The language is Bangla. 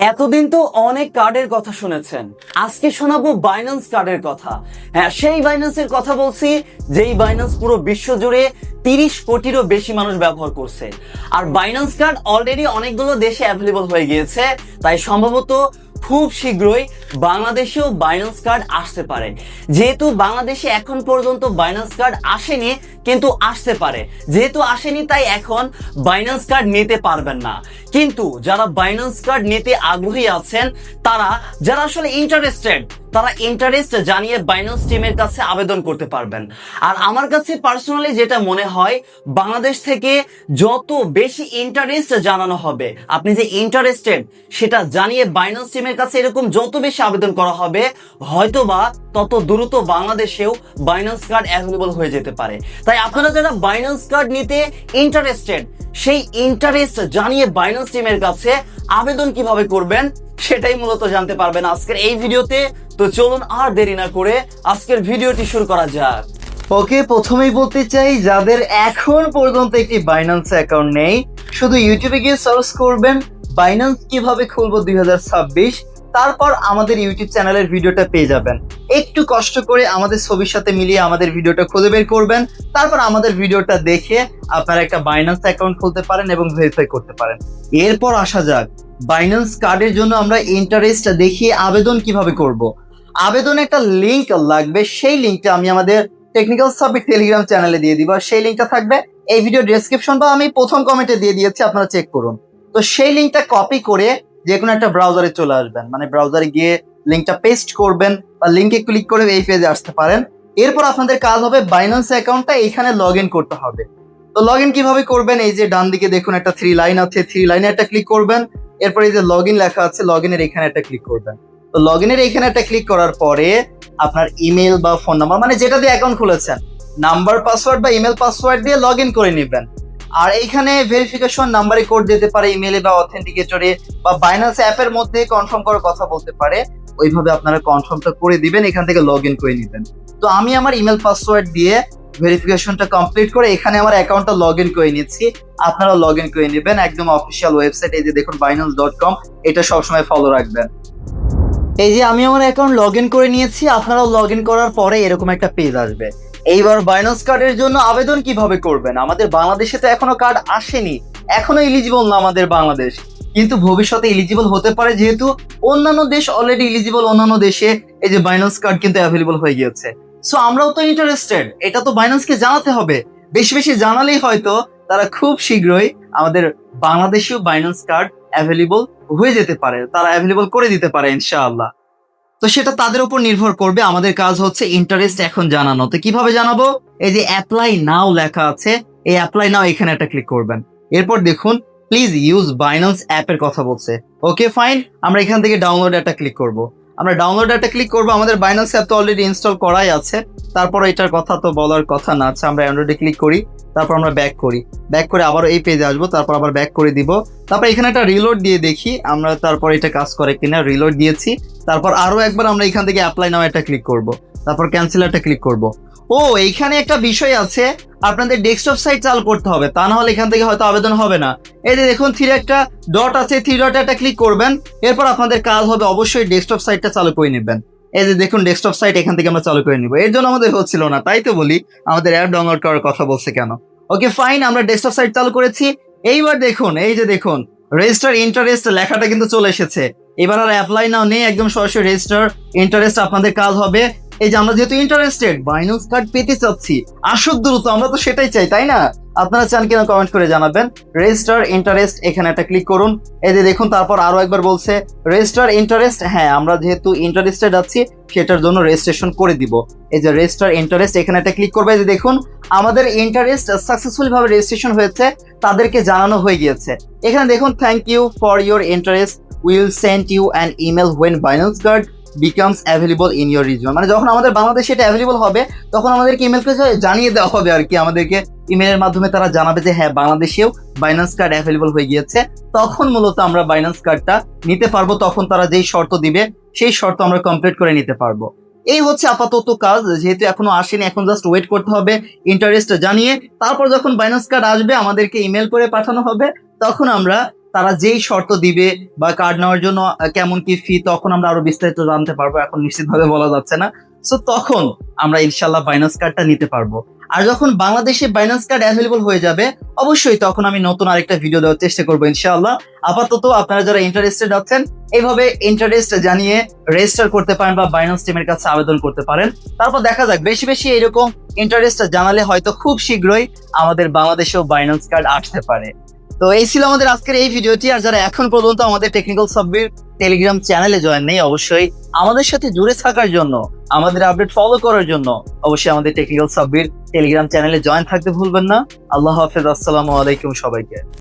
এতদিন তো অনেক কার্ডের কথা শুনেছেন, আজকে শোনাবো বাইন্যান্স কার্ডের কথা। হ্যাঁ, সেই বাইন্যান্সের কথা বলছি যেই বাইন্যান্স পুরো বিশ্ব জুড়ে 30 কোটিরও বেশি মানুষ ব্যবহার করছে। আর বাইন্যান্স কার্ড অলরেডি অনেকগুলো দেশে অ্যাভেলেবল হয়ে গিয়েছে, তাই সম্ভবত খুব শীঘ্রই বাংলাদেশেও বাইন্যান্স কার্ড আসতে পারে। যেহেতু বাংলাদেশে এখন পর্যন্ত বাইন্যান্স কার্ড আসেনি, কিন্তু আসতে পারে। যেহেতু আসেনি তাই এখন বাইন্যান্স কার্ড নিতে পারবেন না। কিন্তু যারা বাইন্যান্স কার্ড নিতে আগ্রহী আছেন, যারা আসলে ইন্টারেস্টেড, তারা ইন্টারেস্ট জানিয়ে বাইন্যান্স টিমের কাছে আবেদন করতে পারবেন। আর আমার কাছে পার্সোনালি যেটা মনে হয়, বাংলাদেশ থেকে যত বেশি ইন্টারেস্ট জানানো হবে, আপনি যে ইন্টারেস্টেড সেটা জানিয়ে বাইন্যান্স টিমের কাছে এরকম যত বেশি আবেদন করা হবে, হয়তোবা তত দ্রুত বাংলাদেশেও বাইন্যান্স কার্ড অ্যাভেলেবল হয়ে যেতে পারে। তাই আপনারা যারা বাইন্যান্স কার্ড নিতে ইন্টারেস্টেড, সেই ইন্টারেস্ট জানিয়ে বাইন্যান্স টিমের কাছে আবেদন কিভাবে করবেন সেটাই মূলত জানতে পারবেন আজকের এই ভিডিওতে। তো চলুন আর দেরি না করে আজকের ভিডিওটি শুরু করা যাক। ওকে, প্রথমেই বলতে চাই, যাদের এখন পর্যন্ত একটি বাইন্যান্স অ্যাকাউন্ট নেই, শুধু ইউটিউবে গিয়ে সার্চ করবেন বাইন্যান্স কিভাবে খুলবো 2026, তারপর আমাদের ইউটিউব চ্যানেলের ভিডিওটা পেয়ে যাবেন। একটু কষ্ট করে আমাদের ছবির সাথে মিলিয়ে আমাদের ভিডিওটা খুঁজে বের করবেন, তারপর আমাদের ভিডিওটা দেখে আপনারা একটা বাইন্যান্স অ্যাকাউন্ট খুলতে পারেন এবং ভেরিফাই করতে পারেন। এরপর আসা যাক বাইন্যান্স কার্ডের জন্য আমরা ইন্টারেস্ট দেখিয়ে আবেদন কিভাবে করব। আবেদনে একটা লিংক লাগবে, সেই লিংকটা আমি আমাদের টেকনিক্যাল সাপোর্ট টেলিগ্রাম চ্যানেলে দিয়ে দিব। সেই লিংকটা থাকবে এই ভিডিও ডেসক্রিপশন বা আমি প্রথম কমেন্টে দিয়ে দিয়েছি, আপনারা চেক করুন। তো সেই লিংকটা কপি করে যে কোনো একটা ব্রাউজারে চলে আসবেন, মানে ব্রাউজারে গিয়ে লিংকটা পেস্ট করবেন বা লিংকে ক্লিক করে এই পেজে আসতে পারেন। এরপর আপনাদের কাজ হবে বাইন্যান্স অ্যাকাউন্টটা এখানে লগ ইন করতে হবে। তো লগ ইন কিভাবে করবেন, এই যে ডান দিকে দেখুন একটা 3 লাইন আছে, 3 লাইনে একটা ক্লিক করবেন। এরপর এই যে লগ ইন লেখা আছে, লগ ইনের এখানে একটা ক্লিক করবেন। তো লগ ইনের এখানে একটা ক্লিক করার পরে আপনার ইমেল বা ফোন নাম্বার, মানে যেটা দিয়ে অ্যাকাউন্ট খুলেছেন, নাম্বার পাসওয়ার্ড বা ইমেল পাসওয়ার্ড দিয়ে লগ ইন করে নেবেন। আর এইখানে ভেরিফিকেশন নাম্বারে কোড দিতে পারে, ইমেলে বা অথেন্টিকেটরে বা বাইন্যান্স অ্যাপের মধ্যে কনফার্ম করার কথা বলতে পারে। ওইভাবে আপনারা কনফার্মটা করে দিবেন, এখান থেকে লগ ইন করে নেবেন। তো আমি আমার ইমেল পাসওয়ার্ড দিয়ে ভেরিফিকেশনটা কমপ্লিট করে এখানে আমার অ্যাকাউন্টটা লগ ইন করে নিচ্ছি। আপনারা লগ ইন করে নেবেন একদম অফিসিয়াল ওয়েবসাইট, এই যে দেখুন binance.com, এটা সবসময় ফলো রাখবেন। এই যে আমি আমার অ্যাকাউন্ট লগ ইন করে নিয়েছি, আপনারাও লগ ইন করার পরে এরকম একটা পেজ আসবে। এইবার বাইন্যান্স কার্ডের জন্য আবেদন কিভাবে করবেন। আমাদের বাংলাদেশে তো এখনো কার্ড আসেনি, এখনো এলিজিবল না আমাদের বাংলাদেশ, কিন্তু ভবিষ্যতে এলিজিবল হতে পারে, যেহেতু অন্যান্য দেশ অলরেডি এলিজিবল। অন্যান্য দেশে এই যে বাইন্যান্স কার্ড কিন্তু অ্যাভেলেবল হয়ে গিয়েছে। সো আমরাও তো ইন্টারেস্টেড, এটা তো বাইন্যান্সকে জানাতে হবে। বেশি বেশি জানালেই হয়তো তারা খুব শীঘ্রই আমাদের বাংলাদেশেও বাইন্যান্স কার্ড অ্যাভেলেবল হয়ে যেতে পারে, তারা অ্যাভেলেবল করে দিতে পারে ইনশাআল্লাহ। তো সেটা তাদের উপর নির্ভর করবে। আমাদের কাজ হচ্ছে ইন্টারেস্ট এখন জানানো। তো কিভাবে জানাবো, এই যে অ্যাপ্লাই নাও লেখা আছে, এই অ্যাপ্লাই নাও এখানে একটা ক্লিক করবেন। এরপর দেখুন প্লিজ ইউজ বাইন্যান্স অ্যাপের কথা বলছে। ওকে ফাইন, আমরা এখান থেকে ডাউনলোড একটা ক্লিক করব। আমরা ডাউনলোড একটা ক্লিক করব, আমাদের বাইন্যান্স অ্যাপ তো অলরেডি ইনস্টল করাই আছে, তারপর এটার কথা তো বলার কথা না। আচ্ছা, আমরা অ্যান্ড্রয়েডে ক্লিক করি, তারপর আমরা ব্যাক করি, ব্যাক করে আবার এই পেজে আসবো, তারপর আবার ব্যাক করে দিব। তারপর এখানে একটা রিলোড দিয়ে দেখি আমরা, তারপর এটা কাজ করে কিনা। রিলোড দিয়েছি, তারপর আরো একবার আমরা এখান থেকে অ্যাপ্লাই নাও একটা ক্লিক করব, তারপর ক্যান্সেল একটা ক্লিক করব। ও, এইখানে একটা বিষয় আছে, আপনাদের ডেস্কটপ সাইট চালু করতে হবে, তা না হলে এখান থেকে হয়তো আবেদন হবে না। এই যে দেখুন 3 একটা ডট আছে, 3 ডটে একটা ক্লিক করবেন। এরপর আপনাদের কাজ হবে অবশ্যই ডেস্কটপ সাইটটা চালু করে নেবেন। এই যে দেখুন ডেস্কটপ সাইট এখান থেকে আমরা চালু করে নিব। এর জন্য আমাদের হচ্ছিল না, তাই তো বলি আমাদের অ্যাপ ডাউনলোড করার কথা বলছে কেন। ওকে ফাইন, আমরা ডেস্কটপ সাইট চালু করেছি। এইবার দেখুন, এই যে দেখুন রেজিস্টার ইন্টারেস্ট লেখাটা কিন্তু চলে এসেছে। এবার আর অ্যাপ্লাই নাও নেই, একদম সরাসরি রেজিস্টার ইন্টারেস্ট আপনাদের কাজ হবে। এই যে আমরা যেহেতু ইন্টারেস্টেড, বাইন্যান্স কার্ড পেতে চাচ্ছি, আসুক দ্রুত, আমরা তো সেটাই চাই, তাই না? আপনারা চান কিনা কমেন্ট করে জানাবেন। রেজিস্টার ইন্টারেস্ট এখানে একটা ক্লিক করুন। এই যে দেখুন তারপর আরো একবার বলছে রেজিস্টার ইন্টারেস্ট। হ্যাঁ, আমরা যেহেতু ইন্টারেস্টেড আছি সেটার জন্য রেজিস্ট্রেশন করে দিব। এই যে রেজিস্টার ইন্টারেস্ট এখানে একটা ক্লিক করবে। এই যে দেখুন আমাদের ইন্টারেস্ট সাকসেসফুলি ভাবে রেজিস্ট্রেশন হয়েছে, তাদেরকে জানানো হয়ে গিয়েছে। এখানে দেখুন thank you for your interest, will send you an email when Binance card becomes available in your region. মানে যখন আমাদের বাংলাদেশে এটা অ্যাভেলেবল হবে, তখন আমাদেরকে ইমেলকে জানিয়ে দেওয়া হবে আর কি। আমাদেরকে ইমেলের মাধ্যমে তারা জানাবে যে হ্যাঁ, বাংলাদেশেও বাইন্যান্স কার্ড অ্যাভেলেবল হয়ে গিয়েছে। তখন মূলত আমরা বাইন্যান্স কার্ডটা নিতে পারবো। তখন তারা যেই শর্ত দিবে সেই শর্ত আমরা কমপ্লিট করে নিতে পারবো। এই হচ্ছে আপাতত কাজ, যেহেতু এখনো আসেনি, এখন জাস্ট ওয়েট করতে হবে ইন্টারেস্ট জানিয়ে। তারপর যখন বাইন্যান্স কার্ড আসবে আমাদেরকে ইমেল করে পাঠানো হবে, তখন আমরা তারা যেই শর্ত দিবে বা কার্ড নেওয়ার জন্য কেমন কি ফি, তখন আমরা আরো বিস্তারিত জানতে পারবো। এখন নিশ্চিতভাবে বলা যাচ্ছে না। সো তখন আমরা ইনশাল্লাহ বাইন্যান্স কার্ডটা নিতে পারবো। আর যখন বাংলাদেশে বাইন্যান্স কার্ড অ্যাভেলেবল হয়ে যাবে, অবশ্যই তখন আমি নতুন আরেকটা ভিডিও দেওয়ার চেষ্টা করবো ইনশাআল্লাহ। আপাতত আপনারা যারা ইন্টারেস্টেড আছেন, এইভাবে ইন্টারেস্ট জানিয়ে রেজিস্টার করতে পারেন বা বাইন্যান্স টিমের কাছে আবেদন করতে পারেন। তারপর দেখা যাক, বেশি বেশি এরকম ইন্টারেস্ট জানালে হয়তো খুব শীঘ্রই আমাদের বাংলাদেশেও বাইন্যান্স কার্ড আসতে পারে। তো এই ছিল আমাদের আজকের এই ভিডিওটি। আর যারা এখন পর্যন্ত আমাদের টেকনিক্যাল সাব্বির টেলিগ্রাম চ্যানেলে জয়েন নেই, অবশ্যই আমাদের সাথে জুড়ে থাকার জন্য, আমাদের আপডেট ফলো করার জন্য অবশ্যই আমাদের টেকনিক্যাল সাব্বির টেলিগ্রাম চ্যানেলে জয়েন থাকতে ভুলবেন না। আল্লাহ হাফেজ, আসসালামু আলাইকুম সবাইকে।